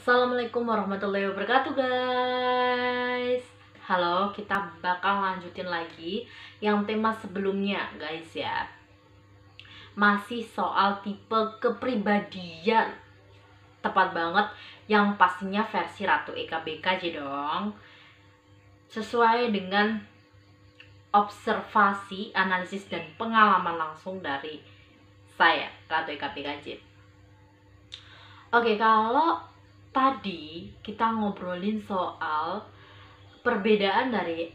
Assalamualaikum warahmatullahi wabarakatuh guys. Halo, kita bakal lanjutin lagi yang tema sebelumnya guys ya. Masih soal tipe kepribadian. Tepat banget, yang pastinya versi Ratu Eka BKJ dong. Sesuai dengan observasi, analisis, dan pengalaman langsung dari saya, Ratu Eka BKJ. Oke, kalau tadi kita ngobrolin soal perbedaan dari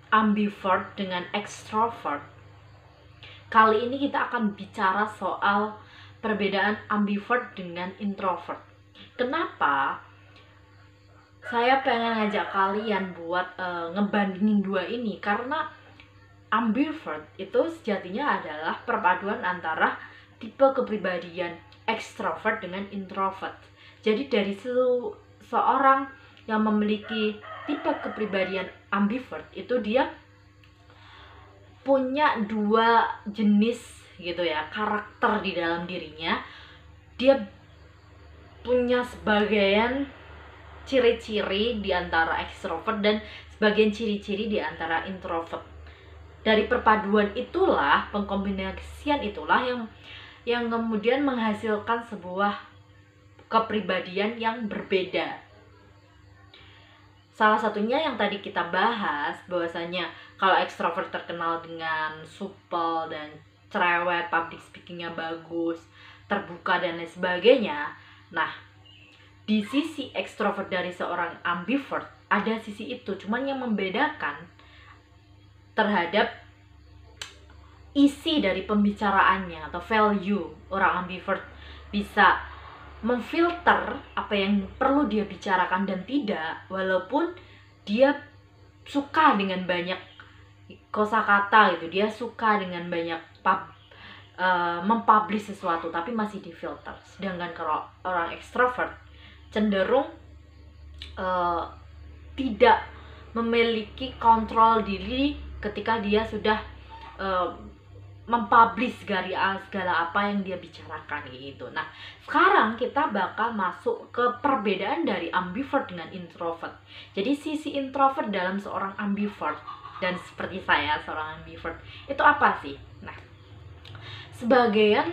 ambivert dengan extrovert. Kali ini kita akan bicara soal perbedaan ambivert dengan introvert. Kenapa saya pengen ngajak kalian buat ngebandingin dua ini? Karena ambivert itu sejatinya adalah perpaduan antara tipe kepribadian ekstrovert dengan introvert. Jadi dari seorang yang memiliki tipe kepribadian ambivert itu dia punya dua jenis gitu ya, karakter di dalam dirinya. Dia punya sebagian ciri-ciri di antara ekstrovert dan sebagian ciri-ciri di antara introvert. Dari perpaduan itulah, pengkombinasian itulah yang kemudian menghasilkan sebuah kepribadian yang berbeda. Salah satunya yang tadi kita bahas, bahwasanya kalau ekstrovert terkenal dengan supel dan cerewet, public speakingnya bagus, terbuka dan lain sebagainya. Nah, di sisi ekstrovert dari seorang ambivert ada sisi itu, cuman yang membedakan terhadap isi dari pembicaraannya atau value. Orang ambivert bisa memfilter apa yang perlu dia bicarakan dan tidak, walaupun dia suka dengan banyak kosakata gitu, dia suka dengan banyak mempublish sesuatu, tapi masih difilter. Sedangkan kalau orang ekstrovert cenderung tidak memiliki kontrol diri ketika dia sudah mempublish segala apa yang dia bicarakan gitu. Nah, sekarang kita bakal masuk ke perbedaan dari ambivert dengan introvert. Jadi sisi introvert dalam seorang ambivert dan seperti saya seorang ambivert itu apa sih? Nah, sebagian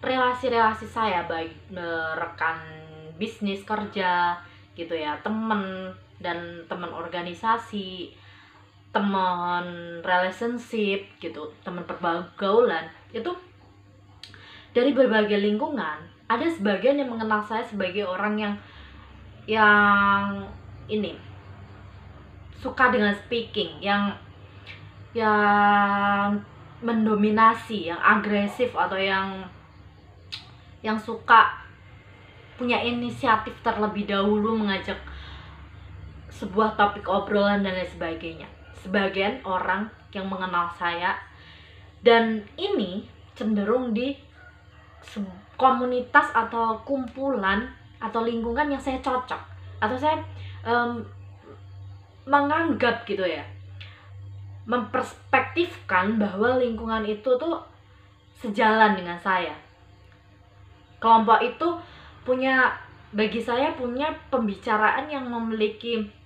relasi-relasi saya baik rekan bisnis kerja gitu ya, temen dan teman organisasi, teman relationship gitu, teman pergaulan itu dari berbagai lingkungan. Ada sebagian yang mengenal saya sebagai orang yang ini suka dengan speaking, yang mendominasi, yang agresif, atau yang suka punya inisiatif terlebih dahulu mengajak sebuah topik obrolan dan lain sebagainya. Sebagian orang yang mengenal saya, dan ini cenderung di komunitas atau kumpulan atau lingkungan yang saya cocok atau saya menganggap gitu ya, memperspektifkan bahwa lingkungan itu tuh sejalan dengan saya. Kelompok itu bagi saya punya pembicaraan yang memiliki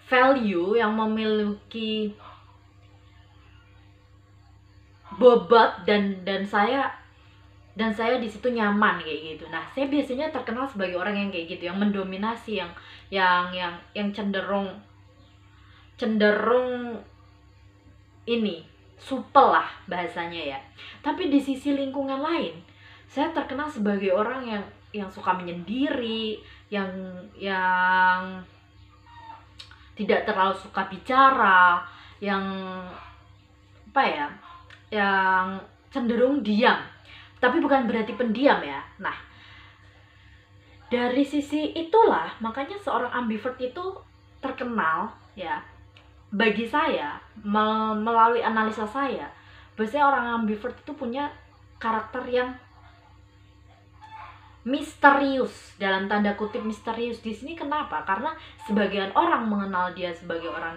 value, yang memiliki bobot, dan saya di situ nyaman kayak gitu. Nah, saya biasanya terkenal sebagai orang yang kayak gitu, yang mendominasi, yang cenderung ini supel lah bahasanya ya. Tapi di sisi lingkungan lain, saya terkenal sebagai orang yang suka menyendiri, yang tidak terlalu suka bicara, yang yang cenderung diam. Tapi bukan berarti pendiam ya. Nah, dari sisi itulah makanya seorang ambivert itu terkenal ya. Bagi saya, melalui analisa saya, biasanya orang ambivert itu punya karakter yang misterius, dalam tanda kutip misterius di sini. Kenapa? Karena sebagian orang mengenal dia sebagai orang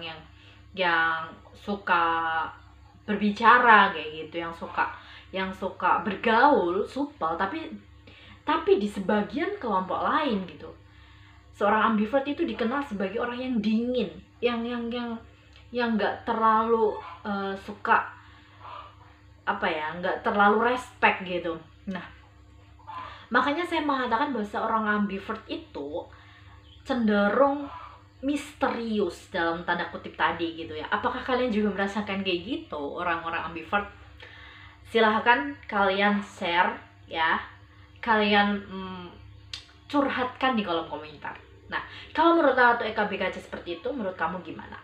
yang suka berbicara kayak gitu, yang suka bergaul, supel, tapi Tapi di sebagian kelompok lain gitu, seorang ambivert itu dikenal sebagai orang yang dingin, yang nggak terlalu suka nggak terlalu respect gitu. Nah, makanya saya mengatakan bahwa seorang ambivert itu cenderung misterius dalam tanda kutip tadi gitu ya. Apakah kalian juga merasakan kayak gitu, orang-orang ambivert? Silahkan kalian share ya, kalian curhatkan di kolom komentar. Nah, kalau menurut Ratu Eka BKC seperti itu, menurut kamu gimana?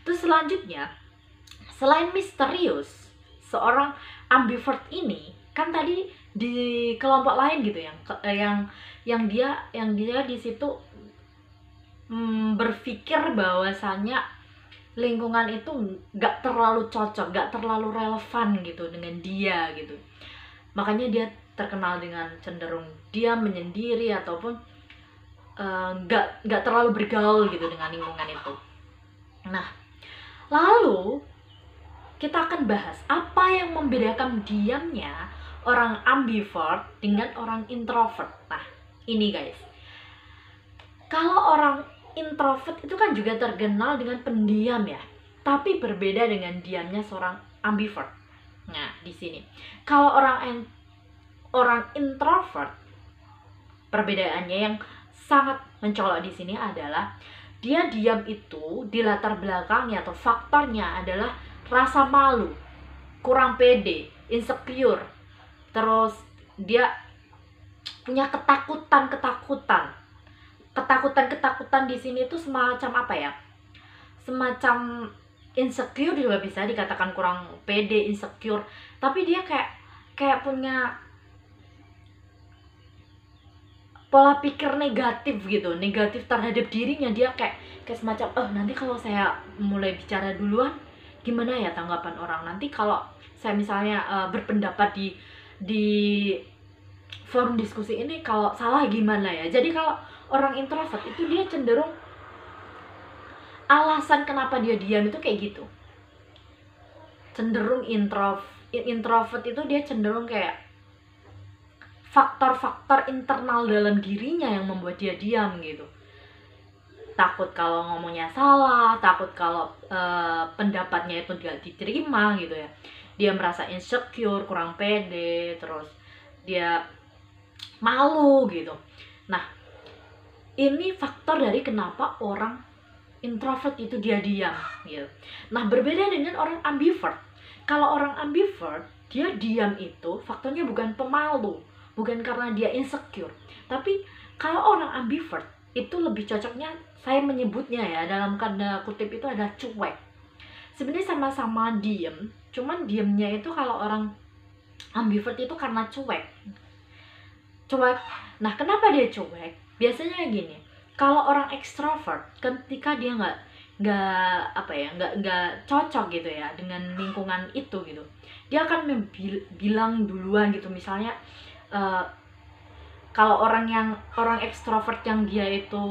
Terus selanjutnya, selain misterius, seorang ambivert ini kan tadi di kelompok lain gitu yang dia di situ berpikir bahwasanya lingkungan itu nggak terlalu cocok, nggak terlalu relevan gitu dengan dia gitu. Makanya dia terkenal dengan cenderung diam, menyendiri, ataupun nggak terlalu bergaul gitu dengan lingkungan itu. Nah, lalu kita akan bahas apa yang membedakan diamnya orang ambivert dengan orang introvert. Nah, ini guys, kalau orang introvert itu kan juga terkenal dengan pendiam ya, tapi berbeda dengan diamnya seorang ambivert. Nah, di sini kalau orang introvert, perbedaannya yang sangat mencolok di sini adalah dia diam itu di latar belakangnya atau faktornya adalah rasa malu, kurang pede, insecure, terus dia punya ketakutan di sini itu semacam apa ya? Semacam insecure juga bisa dikatakan, kurang pede, insecure, tapi dia kayak punya pola pikir negatif gitu, negatif terhadap dirinya. Dia kayak semacam nanti kalau saya mulai bicara duluan gimana ya tanggapan orang, nanti kalau saya misalnya berpendapat di forum diskusi ini kalau salah gimana ya. Jadi kalau orang introvert itu dia cenderung alasan kenapa dia diam itu kayak gitu, cenderung introvert itu dia cenderung kayak faktor-faktor internal dalam dirinya yang membuat dia diam gitu. Takut kalau ngomongnya salah, takut kalau pendapatnya itu tidak diterima gitu ya. Dia merasa insecure, kurang pede, terus dia malu gitu. Nah, ini faktor dari kenapa orang introvert itu dia diam gitu. Nah, berbeda dengan orang ambivert. Kalau orang ambivert, dia diam itu faktornya bukan pemalu, bukan karena dia insecure. Tapi kalau orang ambivert itu lebih cocoknya saya menyebutnya ya dalam tanda kutip itu ada cuek. Sebenarnya sama-sama diem, cuman diemnya itu kalau orang ambivert itu karena cuek. Nah, kenapa dia cuek? Biasanya gini, kalau orang ekstrovert ketika dia nggak cocok gitu ya dengan lingkungan itu gitu, dia akan bilang duluan gitu. Misalnya kalau orang ekstrovert yang dia itu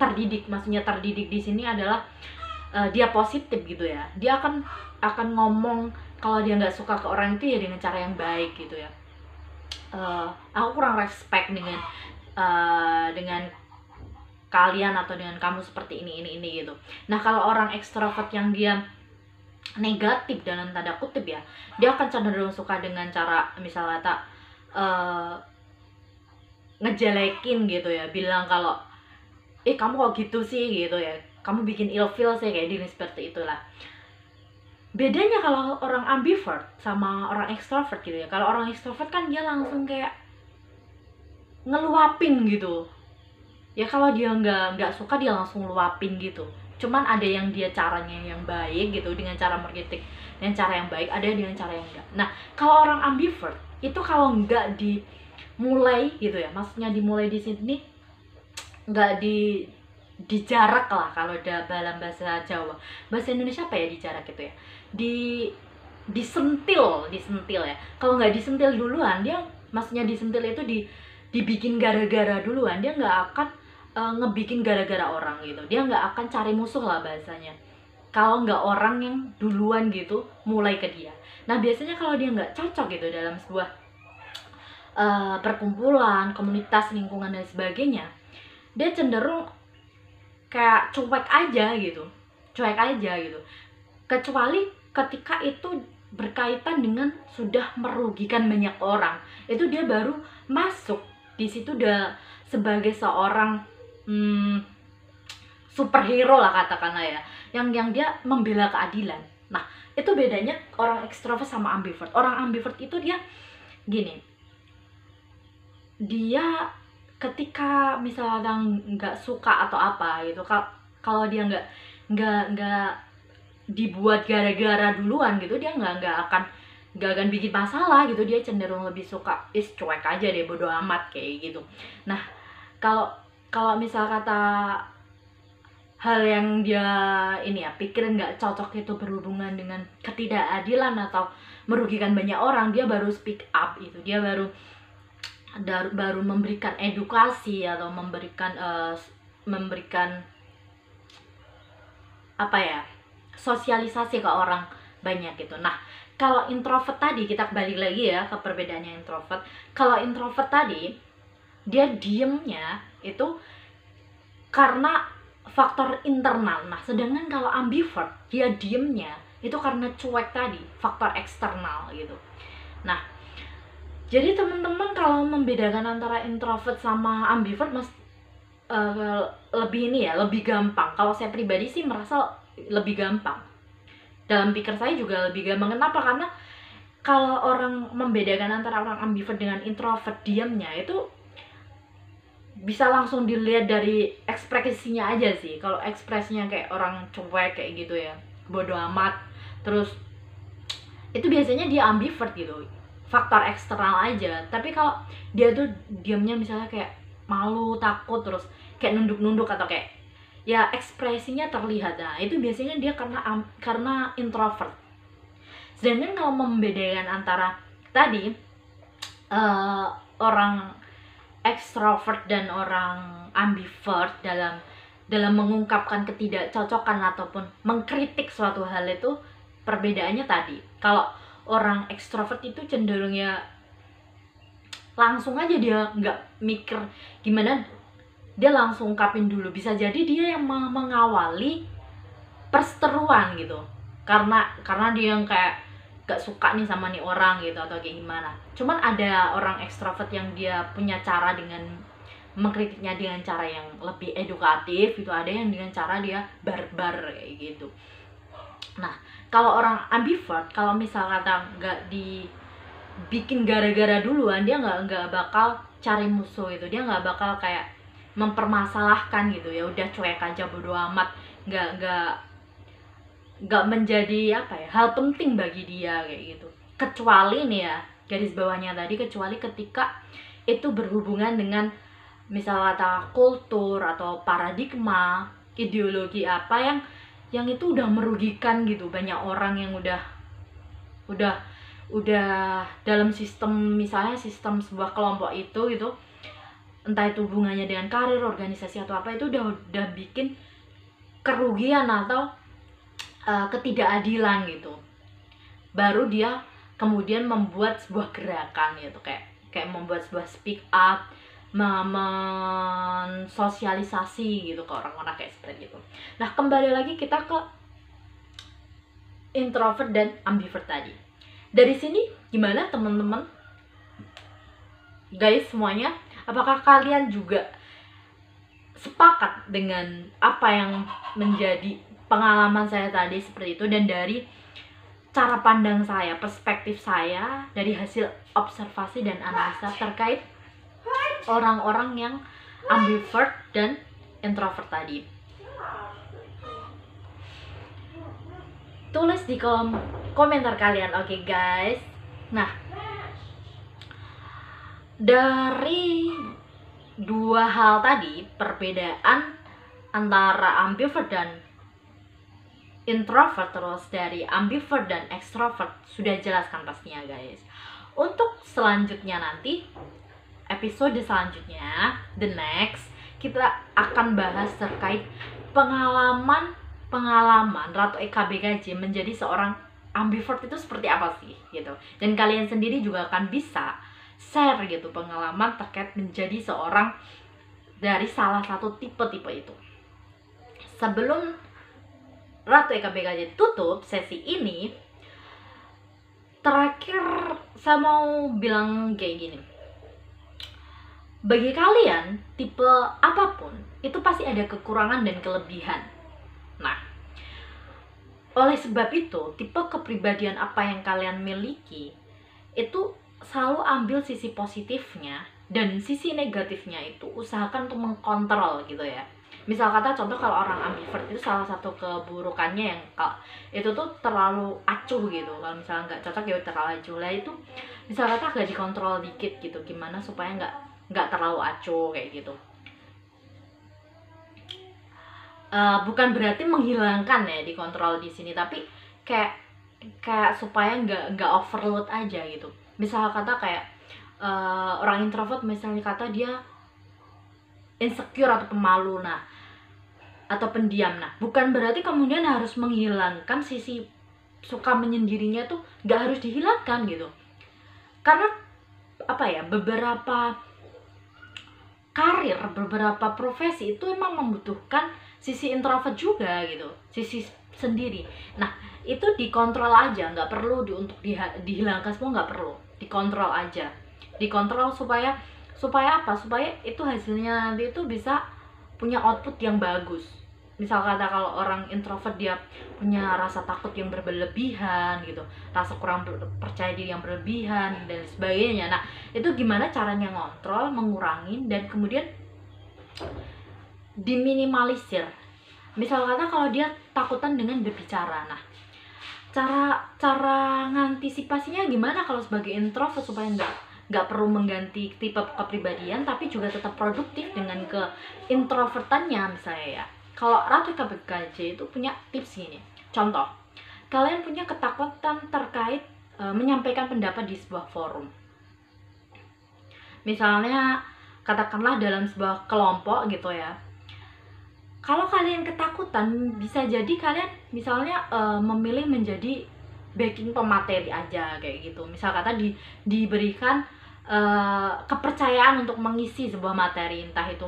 terdidik, maksudnya terdidik di sini adalah dia positif gitu ya, dia akan ngomong kalau dia nggak suka ke orang itu ya dengan cara yang baik gitu ya. Aku kurang respect dengan kalian atau dengan kamu seperti ini gitu. Nah, kalau orang ekstrovert yang dia negatif dalam tanda kutip ya, dia akan cenderung suka dengan cara misalnya ngejelekin gitu ya, bilang kalau kamu kok gitu sih gitu ya, kamu bikin ilfeel sih, kayak gini, seperti itulah. Bedanya kalau orang ambivert sama orang extrovert gitu ya, kalau orang extrovert kan dia langsung kayak ngeluapin gitu ya, kalau dia nggak suka dia langsung ngeluapin gitu. Cuman ada yang dia caranya yang baik gitu, dengan cara mengkritik dengan cara yang baik, ada dengan cara yang enggak. Nah, kalau orang ambivert itu kalau nggak dimulai gitu ya, maksudnya dimulai di sini nggak dijarak lah, kalau dalam bahasa Jawa. Bahasa Indonesia apa ya dijarak gitu ya, disentil ya. Kalau nggak disentil duluan, dia maksudnya disentil itu dibikin gara-gara duluan, dia nggak akan ngebikin gara-gara orang gitu. Dia nggak akan cari musuh lah bahasanya, kalau nggak orang yang duluan gitu mulai ke dia. Nah, biasanya kalau dia nggak cocok gitu dalam sebuah perkumpulan, komunitas, lingkungan dan sebagainya, dia cenderung kayak cuek aja gitu. Kecuali ketika itu berkaitan dengan sudah merugikan banyak orang, itu dia baru masuk di situ udah sebagai seorang superhero lah katakanlah ya, yang dia membela keadilan. Nah, itu bedanya orang ekstrovert sama ambivert. Orang ambivert itu dia gini, dia ketika misalnya nggak suka atau apa gitu, kalau dia nggak dibuat gara-gara duluan gitu, dia nggak akan bikin masalah gitu. Dia cenderung lebih suka cuek aja deh, bodo amat kayak gitu. Nah, kalau misal kata hal yang dia ini ya pikir nggak cocok itu berhubungan dengan ketidakadilan atau merugikan banyak orang, dia baru speak up itu. Dia baru memberikan edukasi atau memberikan apa ya, sosialisasi ke orang banyak gitu. Nah, kalau introvert tadi, kita kembali lagi ya ke perbedaannya introvert. Kalau introvert tadi, dia diemnya itu karena faktor internal. Nah, sedangkan kalau ambivert, dia diemnya itu karena cuek tadi, faktor eksternal gitu. Nah, jadi teman-teman kalau membedakan antara introvert sama ambivert lebih ini ya, lebih gampang. Kalau saya pribadi sih merasa lebih gampang. Dalam pikir saya juga lebih gampang. Kenapa? Karena kalau orang membedakan antara orang ambivert dengan introvert, diamnya itu bisa langsung dilihat dari ekspresinya aja sih. Kalau ekspresinya kayak orang cuek kayak gitu ya, bodo amat, terus itu biasanya dia ambivert gitu, faktor eksternal aja. Tapi kalau dia tuh diamnya misalnya kayak malu, takut, terus kayak nunduk-nunduk atau kayak ya ekspresinya terlihat, nah itu biasanya dia karena introvert. Sedangkan kalau membedakan antara tadi orang ekstrovert dan orang ambivert dalam mengungkapkan ketidakcocokan ataupun mengkritik suatu hal, itu perbedaannya tadi. Kalau orang ekstrovert itu cenderung ya langsung aja, dia nggak mikir gimana, dia langsung ungkapin dulu. Bisa jadi dia yang mengawali perseteruan gitu, karena dia yang kayak gak suka nih sama nih orang gitu atau kayak gimana. Cuman ada orang ekstrovert yang dia punya cara dengan mengkritiknya dengan cara yang lebih edukatif gitu, ada yang dengan cara dia barbar kayak gitu. Nah, kalau orang ambivert, kalau misal kata nggak dibikin gara-gara duluan, dia nggak bakal cari musuh gitu. Dia nggak bakal kayak mempermasalahkan gitu, ya udah cuek aja, bodo amat, nggak menjadi apa ya, hal penting bagi dia kayak gitu. Kecuali nih ya, garis bawahnya tadi, kecuali ketika itu berhubungan dengan misal kata kultur atau paradigma, ideologi apa yang itu udah merugikan gitu banyak orang, yang udah dalam sistem, misalnya sistem sebuah kelompok itu gitu, entah itu hubungannya dengan karir, organisasi atau apa, itu udah bikin kerugian atau ketidakadilan gitu. Baru dia kemudian membuat sebuah gerakan gitu, kayak membuat sebuah speak up, mensosialisasi gitu ke orang-orang kayak seperti itu. Nah, kembali lagi kita ke introvert dan ambivert tadi. Dari sini gimana teman-teman? Guys semuanya, apakah kalian juga sepakat dengan apa yang menjadi pengalaman saya tadi seperti itu, dan dari cara pandang saya, perspektif saya, dari hasil observasi dan analisa terkait orang-orang yang ambivert dan introvert tadi? Tulis di kolom komentar kalian, oke guys? Nah, dari dua hal tadi, perbedaan antara ambivert dan introvert, terus dari ambivert dan extrovert, sudah jelaskan pastinya guys. Untuk selanjutnya nanti, episode selanjutnya, the next, kita akan bahas terkait pengalaman Ratu EKBKJ menjadi seorang ambivert itu seperti apa sih gitu. Dan kalian sendiri juga akan bisa share gitu pengalaman terkait menjadi seorang dari salah satu tipe-tipe itu. Sebelum Ratu EKBKJ tutup sesi ini, terakhir saya mau bilang kayak gini. Bagi kalian, tipe apapun, itu pasti ada kekurangan dan kelebihan. Nah, oleh sebab itu, tipe kepribadian apa yang kalian miliki, itu selalu ambil sisi positifnya, dan sisi negatifnya itu usahakan untuk mengkontrol gitu ya. Misal kata contoh, kalau orang ambivert itu salah satu keburukannya yang itu tuh terlalu acuh gitu. Kalau misalnya nggak cocok ya terlalu acuh lah, itu misal kata agak dikontrol dikit gitu, gimana supaya nggak terlalu acuh kayak gitu. Bukan berarti menghilangkan ya dikontrol di sini, tapi kayak supaya nggak overload aja gitu. Misal kata kayak orang introvert misalnya kata dia insecure atau pemalu, nah, atau pendiam, nah bukan berarti kemudian harus menghilangkan sisi suka menyendirinya tuh, nggak harus dihilangkan gitu. Karena apa ya, beberapa karir, beberapa profesi itu emang membutuhkan sisi introvert juga gitu, sisi sendiri. Nah itu dikontrol aja, nggak perlu untuk dihilangkan semua, nggak perlu, dikontrol aja, dikontrol supaya apa, supaya itu hasilnya nanti itu bisa punya output yang bagus. Misal kata kalau orang introvert dia punya rasa takut yang berlebihan gitu, rasa kurang percaya diri yang berlebihan dan sebagainya. Nah itu gimana caranya ngontrol, mengurangin, dan kemudian diminimalisir. Misal kata kalau dia takutan dengan berbicara, nah cara ngantisipasinya gimana kalau sebagai introvert supaya nggak perlu mengganti tipe kepribadian tapi juga tetap produktif dengan keintrovertannya. Misalnya ya, kalau Ratu KBKJ itu punya tips gini. Contoh, kalian punya ketakutan terkait menyampaikan pendapat di sebuah forum. Misalnya katakanlah dalam sebuah kelompok gitu ya. Kalau kalian ketakutan, bisa jadi kalian misalnya memilih menjadi backing pemateri aja kayak gitu. Misal kata diberikan kepercayaan untuk mengisi sebuah materi, entah itu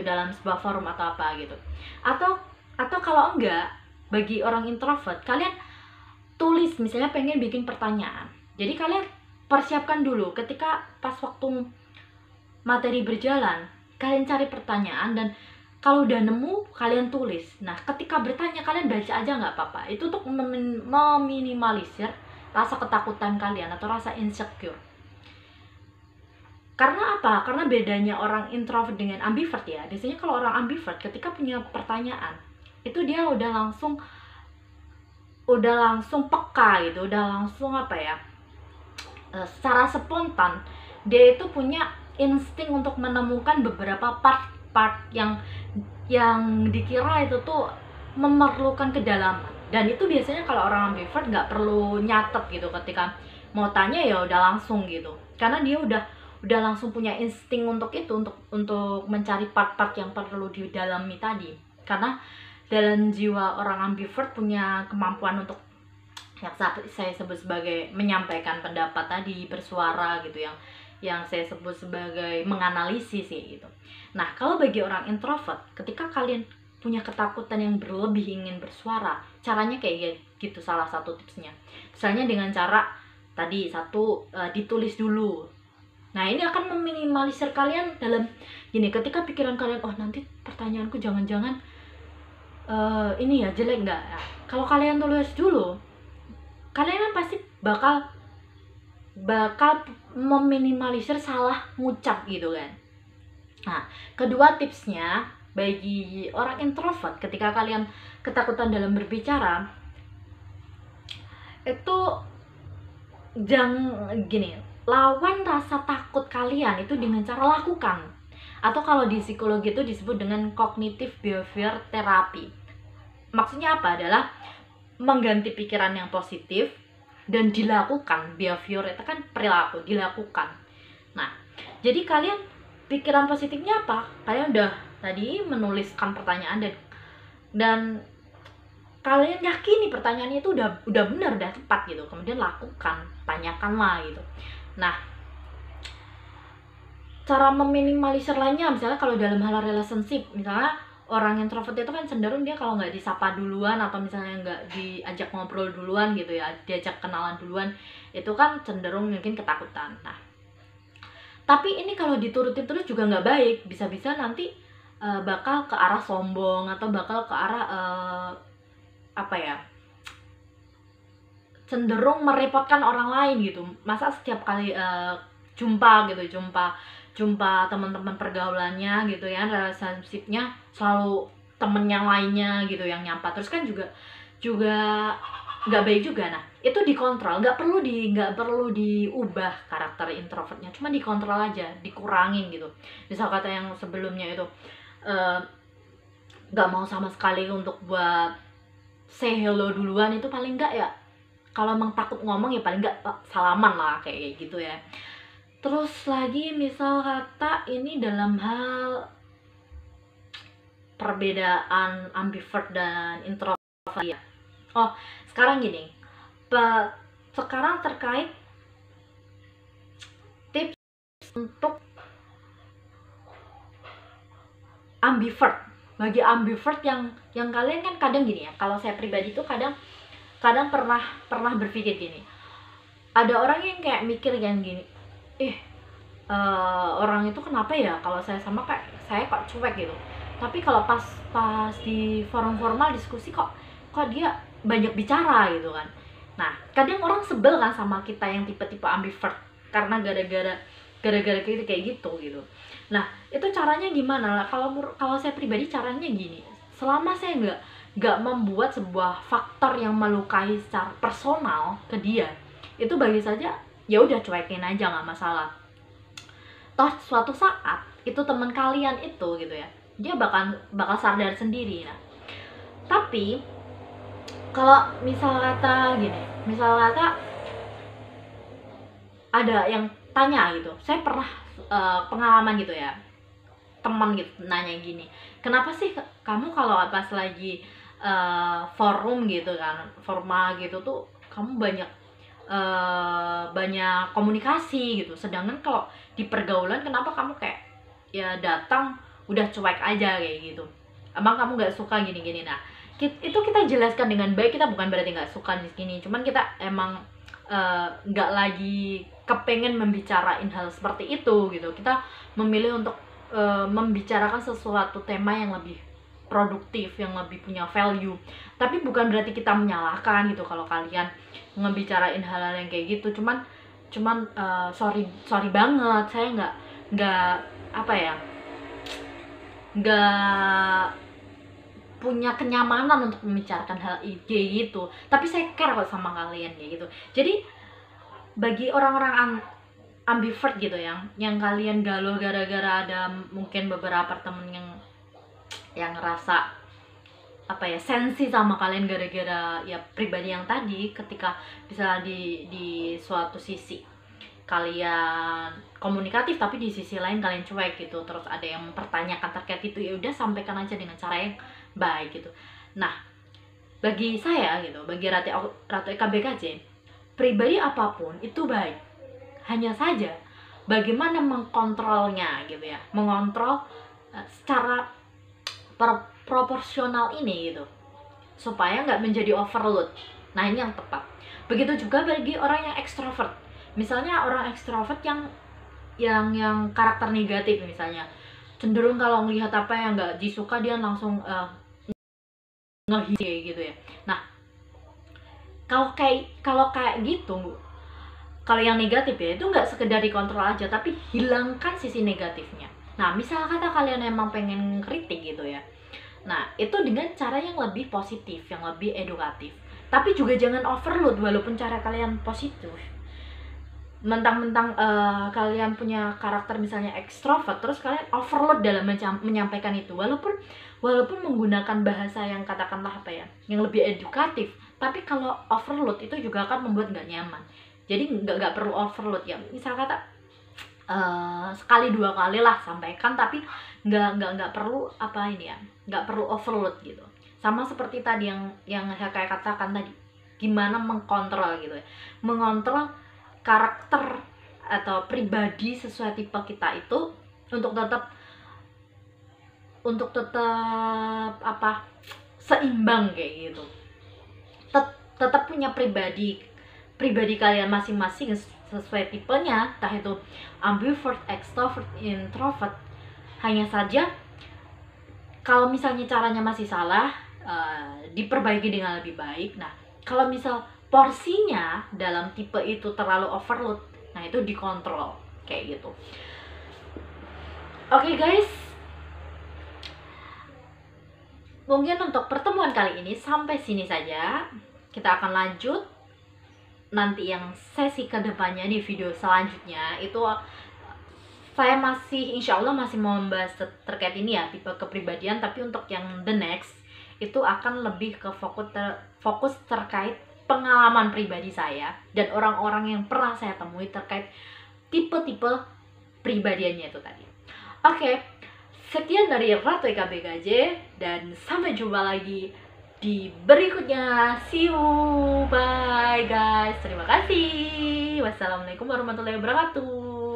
dalam sebuah forum atau apa gitu. Atau kalau enggak, bagi orang introvert, kalian tulis, misalnya pengen bikin pertanyaan. Jadi kalian persiapkan dulu, ketika pas waktu materi berjalan, kalian cari pertanyaan, dan kalau udah nemu kalian tulis. Nah ketika bertanya kalian baca aja nggak apa-apa. Itu untuk meminimalisir rasa ketakutan kalian atau rasa insecure. Karena apa? Karena bedanya orang introvert dengan ambivert ya, biasanya kalau orang ambivert ketika punya pertanyaan itu dia udah langsung peka gitu, udah langsung apa ya, secara spontan dia itu punya insting untuk menemukan beberapa part yang dikira itu tuh memerlukan kedalaman. Dan itu biasanya kalau orang ambivert nggak perlu nyatet gitu, ketika mau tanya ya udah langsung gitu, karena dia udah langsung punya insting untuk itu, untuk mencari part-part yang perlu didalami tadi. Karena dalam jiwa orang ambivert punya kemampuan untuk yang saya sebut sebagai menyampaikan pendapat tadi, bersuara gitu, yang saya sebut sebagai menganalisis gitu. Nah kalau bagi orang introvert, ketika kalian punya ketakutan yang berlebih ingin bersuara, caranya kayak gitu. Salah satu tipsnya misalnya dengan cara tadi, satu, ditulis dulu. Nah ini akan meminimalisir kalian dalam gini, ketika pikiran kalian, oh nanti pertanyaanku jangan-jangan ini ya jelek nggak ya? Kalau kalian tulis dulu, kalian kan pasti bakal meminimalisir salah ngucap gitu kan. Nah kedua tipsnya bagi orang introvert, ketika kalian ketakutan dalam berbicara, itu jangan gini, lawan rasa takut kalian itu dengan cara lakukan, atau kalau di psikologi itu disebut dengan cognitive behavior therapy. Maksudnya apa? Adalah mengganti pikiran yang positif dan dilakukan. Behavior itu kan perilaku, dilakukan. Nah jadi kalian pikiran positifnya apa? Kalian udah tadi menuliskan pertanyaan, dan kalian yakini pertanyaannya itu udah benar, udah tepat gitu. Kemudian lakukan, tanyakanlah gitu. Nah cara meminimalisir lainnya, misalnya kalau dalam hal relationship, misalnya orang introvert itu kan cenderung dia kalau nggak disapa duluan atau misalnya nggak diajak ngobrol duluan gitu ya, diajak kenalan duluan, itu kan cenderung mungkin ketakutan. Nah, tapi ini kalau diturutin terus juga nggak baik, bisa-bisa nanti bakal ke arah sombong atau bakal ke arah apa ya, cenderung merepotkan orang lain gitu. Masa setiap kali jumpa teman-teman pergaulannya gitu ya, relationship-nya selalu temen yang lainnya gitu yang nyapa terus, kan juga nggak baik juga. Nah, itu dikontrol, nggak perlu diubah karakter introvertnya, cuma dikontrol aja, dikurangin gitu. Misal kata yang sebelumnya itu nggak mau sama sekali untuk buat say hello duluan, itu paling nggak ya, kalau emang takut ngomong ya paling nggak salaman lah kayak gitu ya. Terus lagi misal kata ini dalam hal perbedaan ambivert dan introvert ya. Oh, sekarang gini, sekarang terkait tips untuk ambivert. Bagi ambivert yang kalian kan kadang gini ya, kalau saya pribadi tuh kadang pernah berpikir gini. Ada orang yang kayak mikir yang gini, orang itu kenapa ya kalau saya sama kayak saya kok cuek gitu. Tapi kalau pas di forum formal diskusi kok dia banyak bicara gitu kan. Nah, kadang orang sebel kan sama kita yang tipe-tipe ambivert karena gara-gara kayak gitu. Nah, itu caranya gimana? Kalau saya pribadi caranya gini. Selama saya nggak membuat sebuah faktor yang melukai secara personal ke dia, itu bagi saja ya udah cuekin aja, nggak masalah. Toh suatu saat itu teman kalian itu gitu ya, dia bakal sadar sendiri. Nah, tapi kalau misal kata ada yang tanya gitu, saya pernah pengalaman gitu ya, teman gitu nanya gini, kenapa sih kamu kalau pas lagi forum gitu kan, formal gitu tuh kamu banyak komunikasi gitu, sedangkan kalau di pergaulan kenapa kamu kayak ya datang udah cuek aja kayak gitu, emang kamu nggak suka gini-gini. Nah, itu kita jelaskan dengan baik, kita bukan berarti nggak suka di sini, cuman kita emang nggak lagi kepengen membicarain hal seperti itu gitu. Kita memilih untuk membicarakan sesuatu tema yang lebih produktif, yang lebih punya value. Tapi bukan berarti kita menyalahkan gitu kalau kalian ngebicarain hal-hal yang kayak gitu. Cuman sorry banget, saya nggak apa ya, nggak punya kenyamanan untuk membicarakan hal kayak gitu. Tapi saya care kok sama kalian kayak gitu. Jadi bagi orang-orang ambivert gitu yang kalian galau gara-gara ada mungkin beberapa temen yang ngerasa apa ya, sensi sama kalian gara-gara ya pribadi yang tadi, ketika bisa di suatu sisi kalian komunikatif tapi di sisi lain kalian cuek gitu, terus ada yang mempertanyakan terkait itu, ya udah sampaikan aja dengan cara yang baik gitu. Nah, bagi saya gitu, bagi Ratu Eka BKJ, pribadi apapun itu baik, hanya saja bagaimana mengkontrolnya gitu ya, mengontrol secara proporsional ini gitu, supaya nggak menjadi overload. Nah, ini yang tepat. Begitu juga bagi orang yang ekstrovert. Misalnya orang ekstrovert yang karakter negatif, misalnya cenderung kalau melihat apa yang nggak disuka dia langsung ngehit gitu ya. Nah, kalau kayak gitu, kalau yang negatif ya itu nggak sekedar dikontrol aja, tapi hilangkan sisi negatifnya. Nah, misal kata kalian emang pengen kritik gitu ya, nah itu dengan cara yang lebih positif, yang lebih edukatif. Tapi juga jangan overload. Walaupun cara kalian positif, mentang-mentang kalian punya karakter misalnya ekstrovert, terus kalian overload dalam menyampaikan itu, walaupun menggunakan bahasa yang katakanlah apa ya, yang lebih edukatif, tapi kalau overload itu juga akan membuat nggak nyaman. Jadi nggak perlu overload ya, misal kata sekali dua kali lah sampaikan, tapi nggak perlu apa ini ya, nggak perlu overload gitu. Sama seperti tadi yang saya kayak katakan tadi, gimana mengkontrol gitu ya, mengontrol karakter atau pribadi sesuai tipe kita itu untuk tetap seimbang kayak gitu. Tetap punya pribadi kalian masing-masing sesuai tipenya, entah itu ambivert, extrovert, introvert. Hanya saja kalau misalnya caranya masih salah, diperbaiki dengan lebih baik. Nah, kalau misal porsinya dalam tipe itu terlalu overload, nah itu dikontrol kayak gitu. Oke guys, mungkin untuk pertemuan kali ini sampai sini saja. Kita akan lanjut nanti yang sesi kedepannya di video selanjutnya. Itu saya insya Allah masih mau membahas terkait ini ya, tipe kepribadian. Tapi untuk yang the next itu akan lebih ke fokus terkait pengalaman pribadi saya dan orang-orang yang pernah saya temui terkait tipe-tipe pribadiannya itu tadi. Oke, sekian dari Ratu EKBKJ dan sampai jumpa lagi di berikutnya. See you, bye guys. Terima kasih. Wassalamualaikum warahmatullahi wabarakatuh.